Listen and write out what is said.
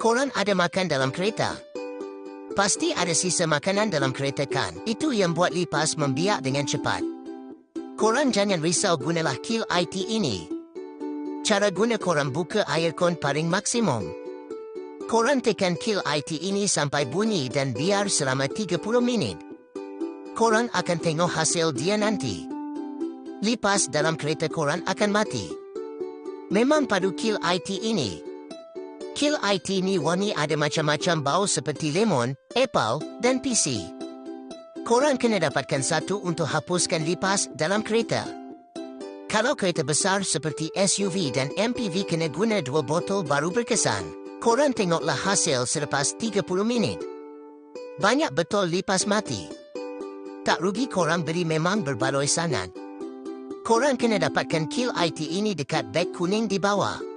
Korang ada makan dalam kereta? Pasti ada sisa makanan dalam kereta kan? Itu yang buat lipas membiak dengan cepat. Korang jangan risau, gunalah Kill IT ini. Cara guna, korang buka aircon paling maksimum. Korang tekan Kill IT ini sampai bunyi dan biar selama 30 minit. Korang akan tengok hasil dia nanti. Lipas dalam kereta korang akan mati. Memang padu Kill IT ini. Kill IT ni wangi ada macam-macam bau seperti lemon, apple dan PC. Korang kena dapatkan satu untuk hapuskan lipas dalam kereta. Kalau kereta besar seperti SUV dan MPV kena guna 2 botol baru berkesan. Korang tengoklah hasil selepas 30 minit. Banyak betul lipas mati. Tak rugi korang beri, memang berbaloi sangat. Korang kena dapatkan Kill IT ini dekat beg kuning di bawah.